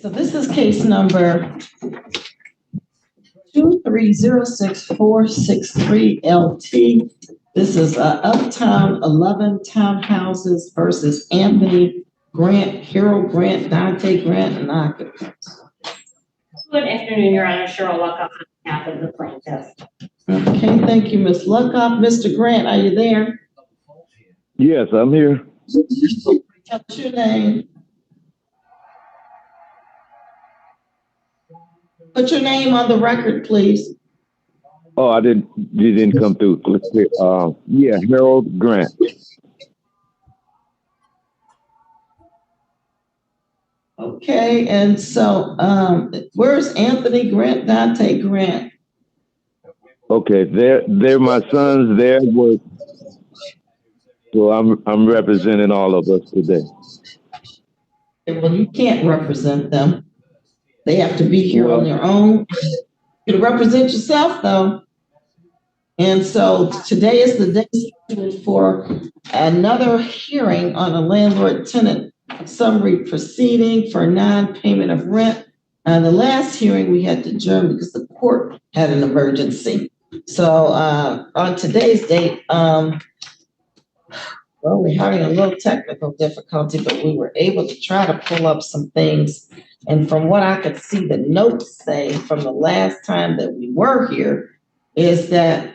So this is case number 2306463LT. This is Uptown 11 Townhouses versus Anthony Grant, Harold Grant, Dante Grant, and occupants. Good afternoon, Your Honor. Cheryl Luckoff on behalf of the plaintiff. Okay, thank you, Ms. Luckoff. Mr. Grant, are you there? Yes, I'm here. What's your name? Put your name on the record, please. Oh, you didn't come through. Let's see. Yeah, Harold Grant. Okay, and so where's Anthony Grant, Dante Grant? Okay, they're my sons. They're work. So I'm representing all of us today. Well, you can't represent them. They have to be here on their own. You can represent yourself, though. And so today is the day for another hearing on a landlord-tenant summary proceeding for non-payment of rent. The last hearing we had to adjourn because the court had an emergency. So on today's date, well, we're having a little technical difficulty, but we were able to try to pull up some things. And from what I could see, the notes say from the last time that we were here is that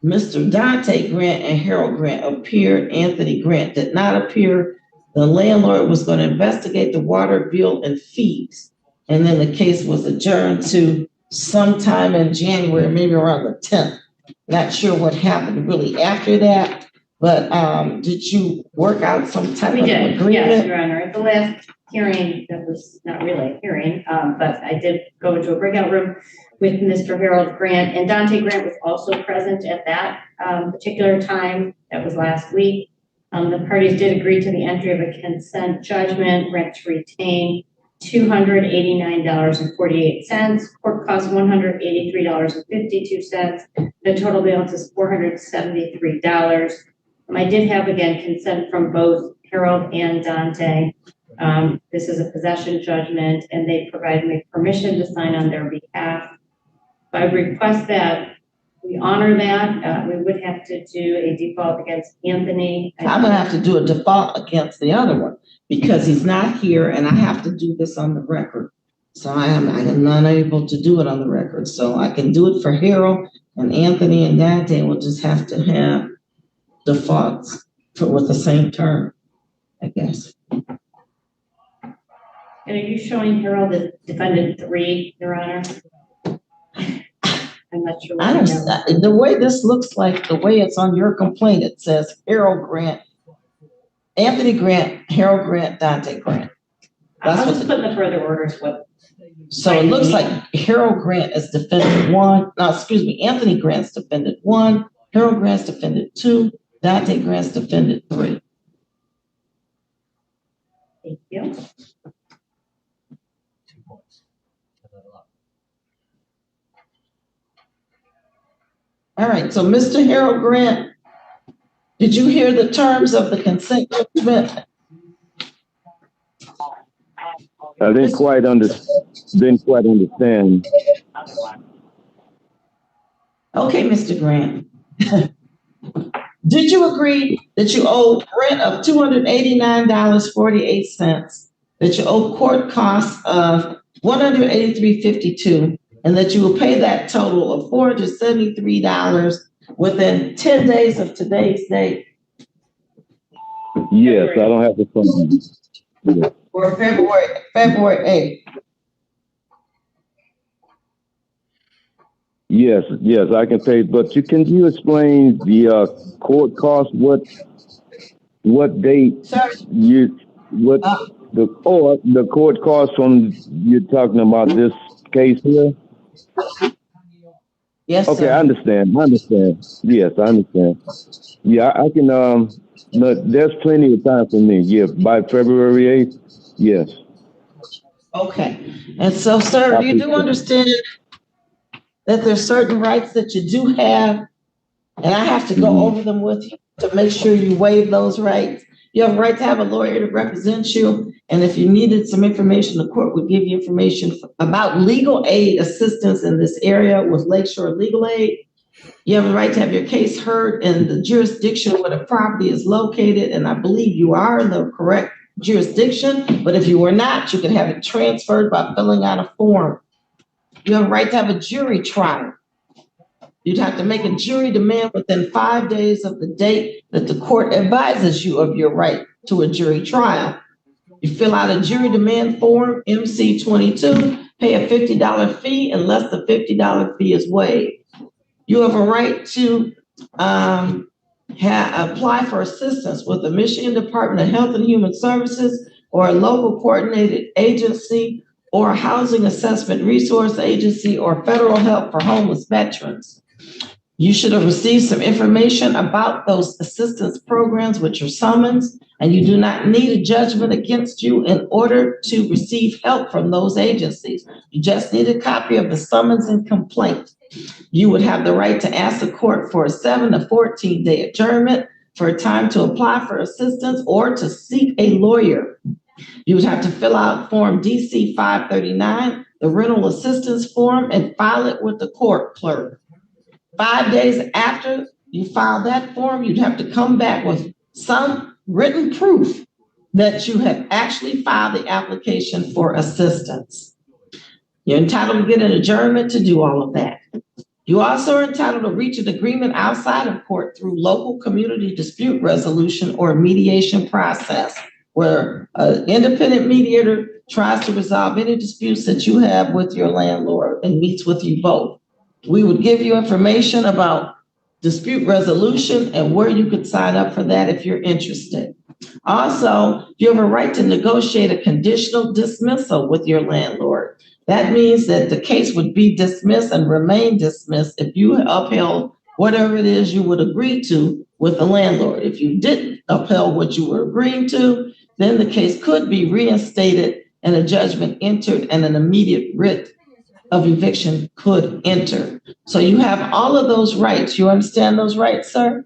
Mr. Dante Grant and Harold Grant appeared. Anthony Grant did not appear. The landlord was going to investigate the water bill and fees. And then the case was adjourned to sometime in January, maybe around the 10th. Not sure what happened really after that. But did you work out some type of agreement? Yes, Your Honor. At the last hearing, that was not really a hearing, but I did go into a breakout room with Mr. Harold Grant, and Dante Grant was also present at that particular time. That was last week. The parties did agree to the entry of a consent judgment, rent to retain $289.48. Court cost $183.52. The total balance is $473. I did have, again, consent from both Harold and Dante. This is a possession judgment, and they provided me permission to sign on their behalf. I request that we honor that. We would have to do a default against Anthony. I'm going to have to do a default against the other one because he's not here, and I have to do this on the record. So I am unable to do it on the record. So I can do it for Harold, and Anthony and Dante will just have to have defaults with the same term, I guess. And are you showing Harold as defendant 3, Your Honor? I'm not sure. I don't. The way this looks like, the way it's on your complaint, it says Harold Grant, Anthony Grant, Harold Grant, Dante Grant. I'll just put in the further orders what. So it looks like Harold Grant is defendant 1. No, excuse me. Anthony Grant's defendant 1. Harold Grant's defendant 2. Dante Grant's defendant 3. Thank you. All right, so Mr. Harold Grant, did you hear the terms of the consent judgment? I didn't quite understand. Okay, Mr. Grant. Did you agree that you owe rent of $289.48, that you owe court costs of $183.52, and that you will pay that total of $473 within 10 days of today's date? Yes, I don't have the funds. Or February 8th. Yes, I can pay. But can you explain the court cost? What date Sir, you? what Uh, the court costs from you're talking about this case here? yes, Okay, I sir. understand. I understand. Yes, I understand. Yeah, I can. No, there's plenty of time for me. Yeah, by February 8th. Yes, Okay. And so, sir, I you do appreciate it. understand that there's certain rights that you do have, and I have to go Hmm. over them with you to make sure you waive those rights. You have a right to have a lawyer to represent you, and if you needed some information, the court would give you information about legal aid assistance in this area with Lakeshore Legal Aid. You have a right to have your case heard in the jurisdiction where the property is located, and I believe you are in the correct jurisdiction, but if you were not, you can have it transferred by filling out a form. You have a right to have a jury trial. You'd have to make a jury demand within 5 days of the date that the court advises you of your right to a jury trial. You fill out a jury demand form, MC 22, pay a $50 fee unless the $50 fee is waived. You have a right to apply for assistance with the Michigan Department of Health and Human Services or a local coordinated agency or a housing assessment resource agency or federal help for homeless veterans. You should have received some information about those assistance programs with your summons, and you do not need a judgment against you in order to receive help from those agencies. You just need a copy of the summons and complaint. You would have the right to ask the court for a 7 to 14-day adjournment for a time to apply for assistance or to seek a lawyer. You would have to fill out Form DC 539, the rental assistance form, and file it with the court clerk. 5 days after you file that form, you'd have to come back with some written proof that you have actually filed the application for assistance. You're entitled to get an adjournment to do all of that. You also are entitled to reach an agreement outside of court through local community dispute resolution or mediation process, where an independent mediator tries to resolve any disputes that you have with your landlord and meets with you both. We would give you information about dispute resolution and where you could sign up for that if you're interested. Also, you have a right to negotiate a conditional dismissal with your landlord. That means that the case would be dismissed and remain dismissed if you upheld whatever it is you would agree to with the landlord. If you didn't upheld what you were agreeing to, then the case could be reinstated and a judgment entered and an immediate writ of eviction could enter. So you have all of those rights. You understand those rights, sir?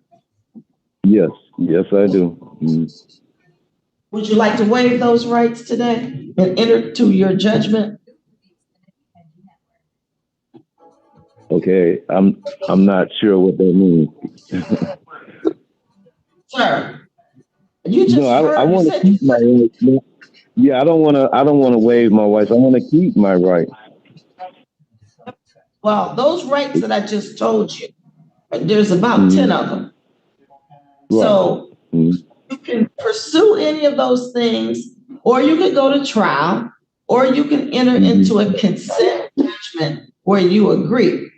Yes, yes, I do. Mm. Would you like to waive those rights today and enter to your judgment? Okay, I'm not sure what that means. Sir, you No, just I heard, you want to said you, keep my rights. No, yeah, I don't want to waive my rights. I want to keep my rights. well, those rights that I just told you, there's about 10 Hmm. of them. Right. So Hmm. you can pursue any of those things, or you could go to trial, or you can enter Hmm. into a consent judgment where you agree.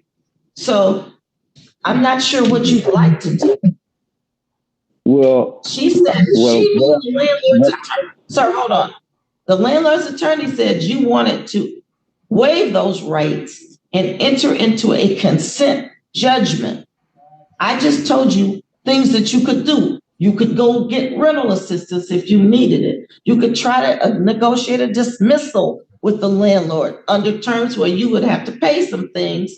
So I'm not sure what Hmm. you'd like to do. Well, She said well, she moved the landlord's what, attorney. Sir, hold on. The landlord's attorney said you wanted to waive those rights and enter into a consent judgment. I just told you things that you could do. You could go get rental assistance if you needed it. You could try to negotiate a dismissal with the landlord under terms where you would have to pay some things.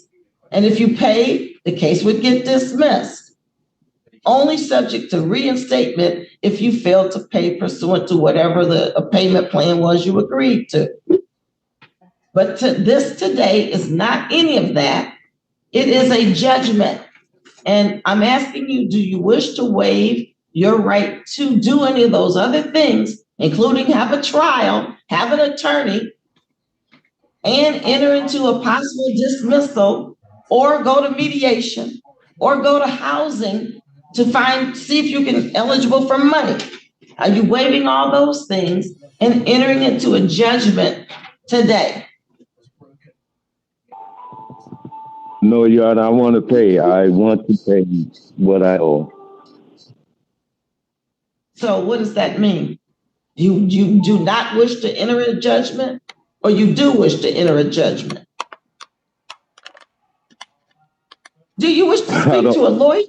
And if you paid, the case would get dismissed. Only subject to reinstatement if you failed to pay pursuant to whatever the payment plan was you agreed to. But this today is not any of that. It is a judgment. And I'm asking you, do you wish to waive your right to do any of those other things, including have a trial, have an attorney, and enter into a possible dismissal, or go to mediation, or go to housing to see if you can eligible for money? Are you waiving all those things and entering into a judgment today? no, Your Honor, I want to pay. I want to pay what I owe. So what does that mean? You do not wish to enter a judgment, or you do wish to enter a judgment? Do you wish to I speak don't. to a lawyer?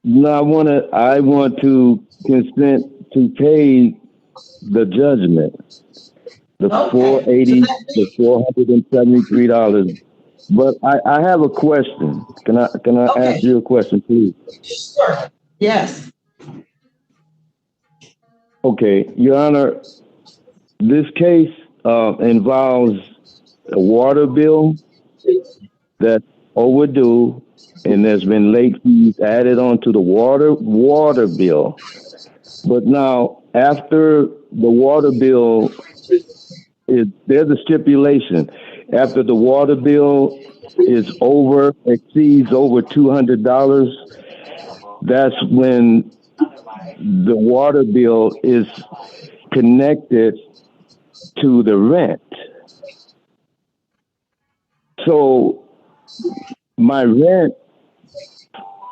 No, I want to consent to pay the judgment, the Okay, so 480, that the means, $473. But I have a question. Can I ask okay, you a question, please? sure. Yes. Okay, Your Honor, this case involves a water bill that's overdue, and there's been late fees added on to the water bill. But now, after the water bill there's a stipulation. After the water bill exceeds over $200, that's when the water bill is connected to the rent. So my rent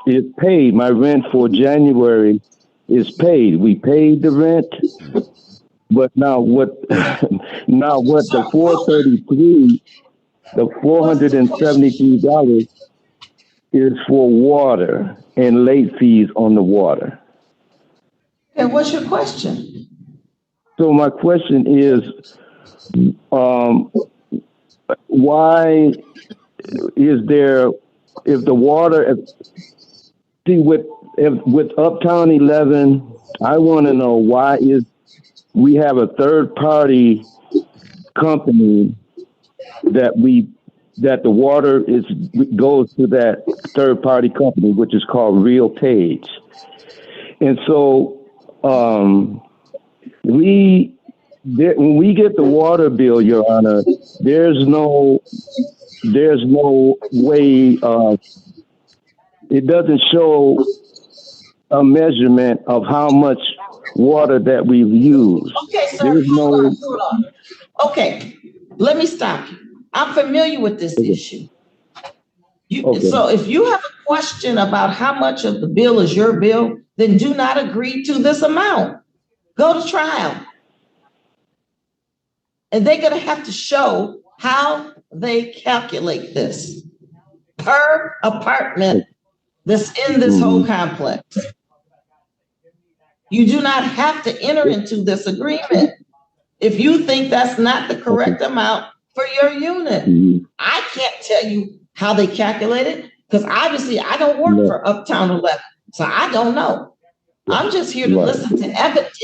is paid. My rent for January is paid. We paid the rent, but now what? Now what? So what The four was hundred the and question? seventy-three dollars is for water and late fees on the water. And what's your question? So my question is, um, why is there, if the water, see with Uptown 11, I want to know why is we have a third party company that that the water goes to that third party company, which is called Real Page. And so when we get the water bill, Your Honor, there's no way. It doesn't show a measurement of how much water that we've used. Okay, sir, There's no. hold on. Okay, let me stop you. I'm familiar with this Okay. issue. Okay. So if you have a question about how much of the bill is your bill, then do not agree to this amount. Go to trial. And they're going to have to show how they calculate this per apartment that's in this whole Mm-hmm. complex. You do not have to enter into this agreement if you think that's not the Okay. correct amount for your unit. Mm-hmm. I can't tell you how they calculate it because obviously I don't work No. for Uptown 11, so I don't know. I'm just here to Right. listen to evidence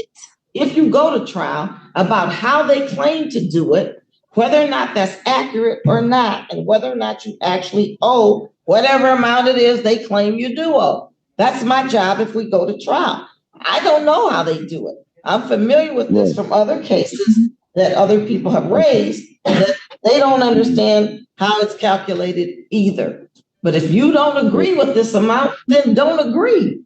if you go to trial about how they claim to do it, whether or not that's accurate or not, and whether or not you actually owe whatever amount it is they claim you do owe. That's my job if we go to trial. I don't know how they do it. I'm familiar with this Right. from other cases that other people have Okay. raised, and that they don't Mm-hmm. understand how it's calculated either. But if you don't agree with this amount, then don't agree.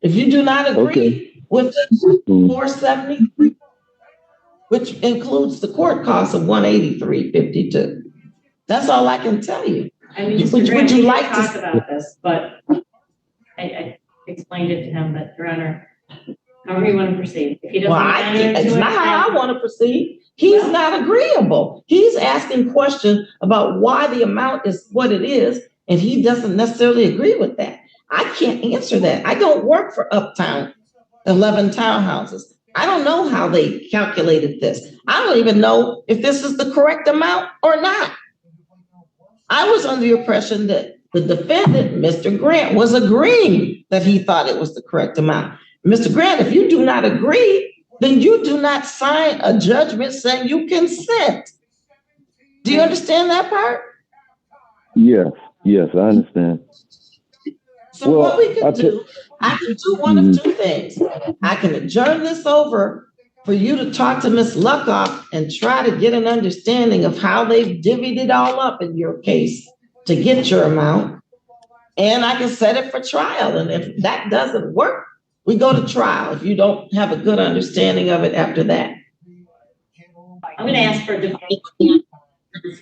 If you do not Okay. agree with the Mm-hmm. 473, which includes the court cost of 183.52. That's all I can tell you. I mean, Would, Mr. Grant, would we you did like talk to? about this, but I explained it to him that, Your Honor, however you want to proceed. If he doesn't Well, want to enter it's into not it, how I then want to proceed. He's Well- not agreeable. He's asking questions about why the amount is what it is, and he doesn't necessarily agree with that. I can't answer that. I don't work for Uptown 11 townhouses. I don't know how they calculated this. I don't even know if this is the correct amount or not. I was under the impression that the defendant, Mr. Grant, was agreeing that he thought it was the correct amount. Mr. Grant, if you do not agree, then you do not sign a judgment saying you consent. Do you understand that part? Yes. Yes, I understand. So what we can I do, I can do one of mm-hmm. two things. I can adjourn this over for you to talk to Ms. Luckoff and try to get an understanding of how they've divvied it all up in your case to get your amount. And I can set it for trial. And if that doesn't work, we go to trial if you don't have a good understanding of it after that. I'm going to ask for defense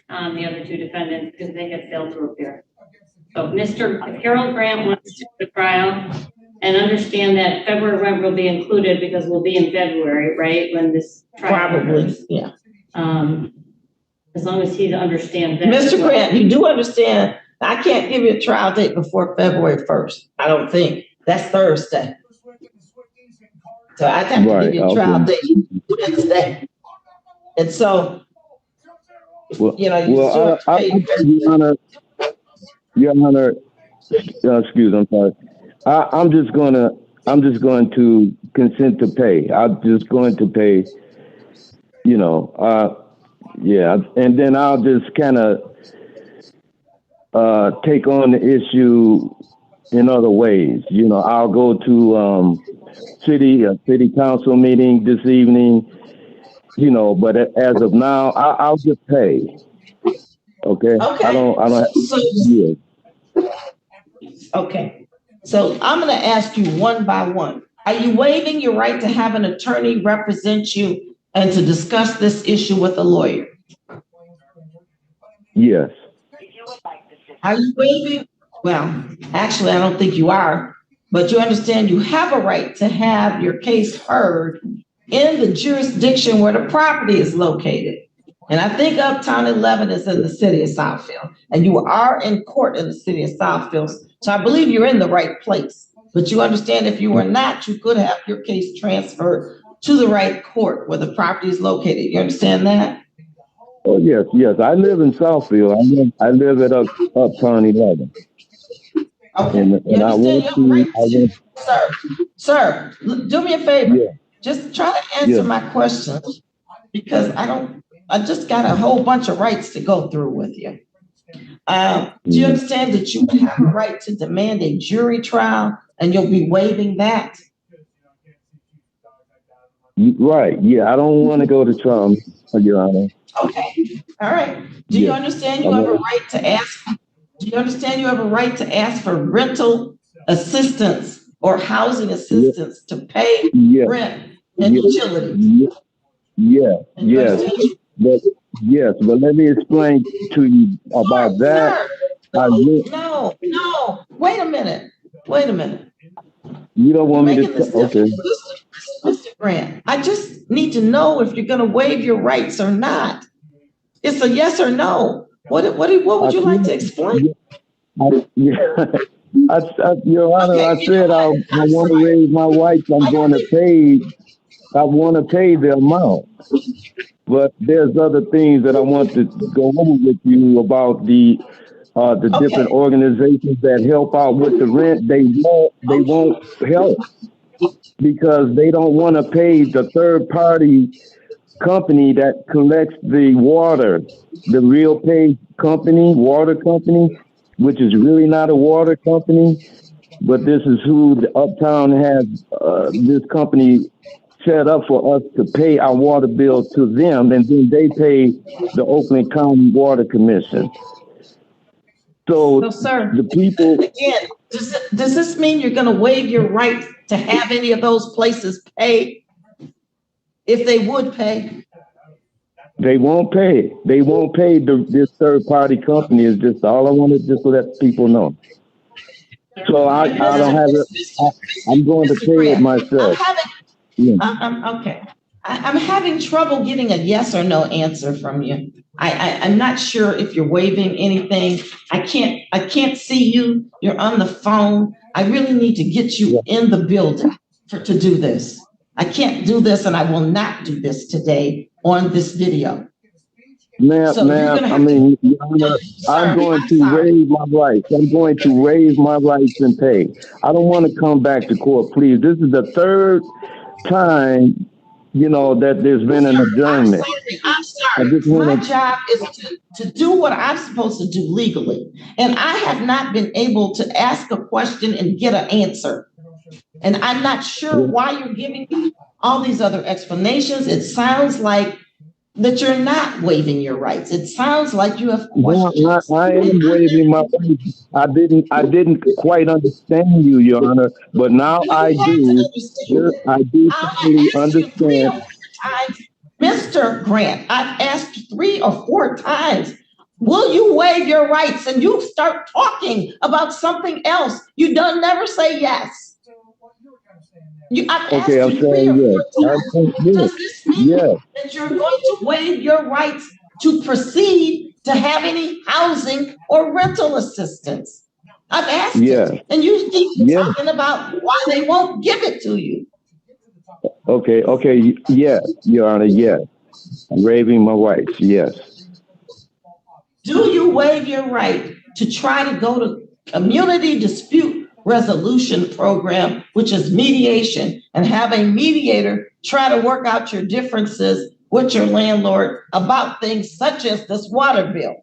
on the other two defendants because they have failed to appear. So if Harold Grant wants to go to trial, And understand that February rent will be included because we'll be in February, right, when this trial Probably, occurs. yeah. As long as he understands that. Mr. Grant, you do understand, I can't give you a trial date before February 1st. I don't think. That's Thursday. So I'd have to give you a trial date Wednesday. And so, Well, you know, you still have to pay. Your Honor, excuse, I'm sorry. I'm just going to consent to pay. I'm just going to pay, yeah, and then I'll just kind of take on the issue in other ways. I'll go to a city council meeting this evening, but as of now, I'll just pay. Okay. Okay. I don't have to. Okay. So I'm going to ask you one by one. Are you waiving your right to have an attorney represent you and to discuss this issue with a lawyer? Yes. Are you waiving? Well, actually, I don't think you are, but you understand you have a right to have your case heard in the jurisdiction where the property is located. And I think Uptown 11 is in the city of Southfield, and you are in court in the city of Southfield. So I believe you're in the right place. But you understand if you were not, you could have your case transferred to the right court where the property is located. You understand that? Oh, yes. I live in Southfield. I live at Uptown 11. Okay. And I want to, Sir, do me a favor. Yeah. Just try to answer my questions because I just got a whole bunch of rights to go through with you. Do you understand that you have a right to demand a jury trial and you'll be waiving that? Right. Yeah. I don't want to go to trial, Your Honor. Okay. All right. Do you understand you have a right to ask? Do you understand you have a right to ask for rental assistance or housing assistance to pay rent and utilities? Yes. But let me explain to you about that. No. Wait a minute. You don't want me to? Okay. Mr. Grant, I just need to know if you're going to waive your rights or not. It's a yes or no. What would you like to explain? Your Honor, I said I want to raise my rights. I want to pay the amount. But there's other things that I want to go over with you about the different organizations that help out with the rent. They won't help because they don't want to pay the third party company that collects the water, the real pay company, water company, which is really not a water company, but this is who the Uptown has this company set up for us to pay our water bill to them, and then they pay the Oakland County Water Commission. So sir, the people again, does this mean you're going to waive your right to have any of those places pay if they would pay? They won't pay. They won't pay this third party company. Is just all I want to just let people know. So I don't have it. I'm going to pay it myself. Okay. I'm having trouble getting a yes or no answer from you. I'm not sure if you're waiving anything. I can't see you. You're on the phone. I really need to get you in the building to do this. I can't do this, and I will not do this today on this video. Ma'am, I'm going to raise my rights. I'm going to raise my rights and pay. I don't want to come back to court, please. This is the third time, that there's been an adjournment. I'm sorry. My job is to do what I'm supposed to do legally. And I have not been able to ask a question and get an answer. And I'm not sure why you're giving me all these other explanations. It sounds like that you're not waiving your rights. It sounds like you have questions. I am waiving my rights. I didn't quite understand you, Your Honor, but now I do. I do totally understand. Mr. Grant, I've asked 3 or 4 times, will you waive your rights? And you start talking about something else. You don't never say yes. I've Okay, asked I'm you three saying or yes. four I'm times. saying yes. Does this mean Yes. that you're going to waive your rights to proceed to have any housing or rental assistance? I've asked Yes. it, and you keep Yes. talking about why they won't give it to you. Okay. Okay. Yes, Your Honor. Yes. Waiving my rights. Yes. Do you waive your right to try to go to community dispute resolution program, which is mediation, and have a mediator try to work out your differences with your landlord about things such as this water bill?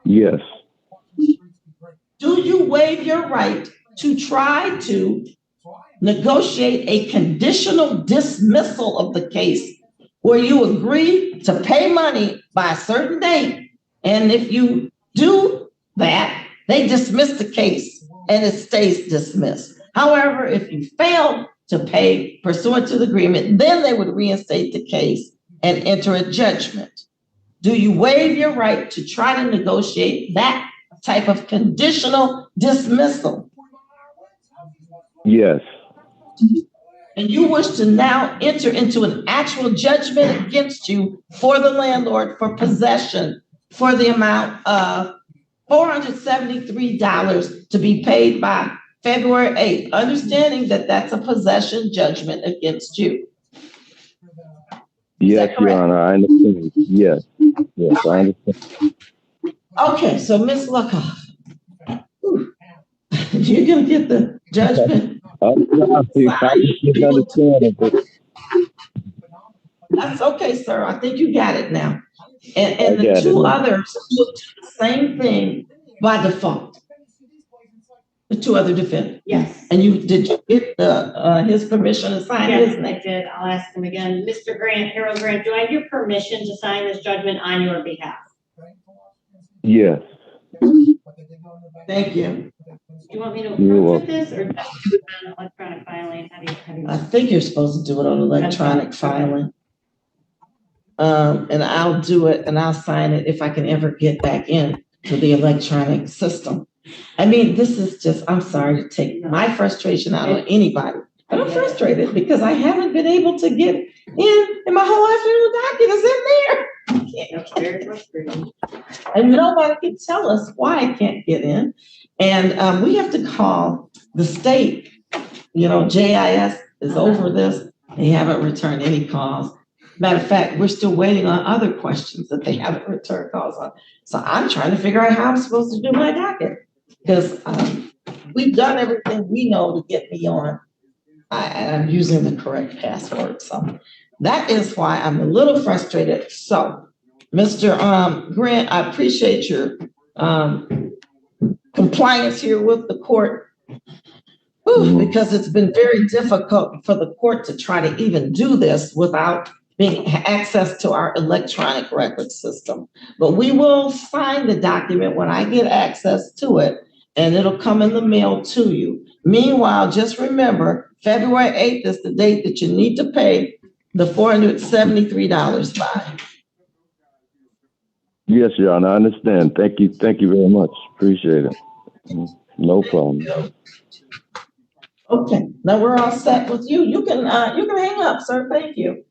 Yes. Do you waive your right to try to negotiate a conditional dismissal of the case where you agree to pay money by a certain date? And if you do that, they dismiss the case and it stays dismissed. However, if you fail to pay pursuant to the agreement, then they would reinstate the case and enter a judgment. Do you waive your right to try to negotiate that type of conditional dismissal? Yes. And you wish to now enter into an actual judgment against you for the landlord for possession for the amount of $473 to be paid by February 8th, understanding that that's a possession judgment against you. Yes, Your Honor. I understand. Yes. Yes, I understand. Okay, so Ms. Luckoff, you're gonna get the judgment. I understand. That's okay, sir. I think you got it now. And I the got it two now. others will do the same thing by default. The two other defendants. Yes. And did you get his permission to sign Yes, his I name? did. I'll ask him again. Mr. Grant, Harold Grant, do I have your permission to sign this judgment on your behalf? Yes. Thank you. Do you want me to You're approve with welcome. this or just do it on electronic filing? How do you? I think you're supposed to do it on electronic Okay. filing. And I'll do it and I'll sign it if I can ever get back in to the electronic system. I mean, this is just, I'm sorry to take my frustration out on anybody, but I'm frustrated because I haven't been able to get in and my whole afternoon docket is in there. That's very frustrating. And nobody can tell us why I can't get in. And we have to call the state, JIS is over this. They haven't returned any calls. Matter of fact, we're still waiting on other questions that they haven't returned calls on. So I'm trying to figure out how I'm supposed to do my docket because we've done everything we know to get me on. I'm using the correct password. So that is why I'm a little frustrated. So, Mr. Grant, I appreciate your compliance here with the court. Because it's been very difficult for the court to try to even do this without being access to our electronic record system. But we will sign the document when I get access to it, and it'll come in the mail to you. Meanwhile, just remember, February 8th is the date that you need to pay the $473 by. Yes, Your Honor. I understand. Thank you. Thank you very much. Appreciate it. No problem. Okay, now we're all set with you. You can hang up, sir. Thank you.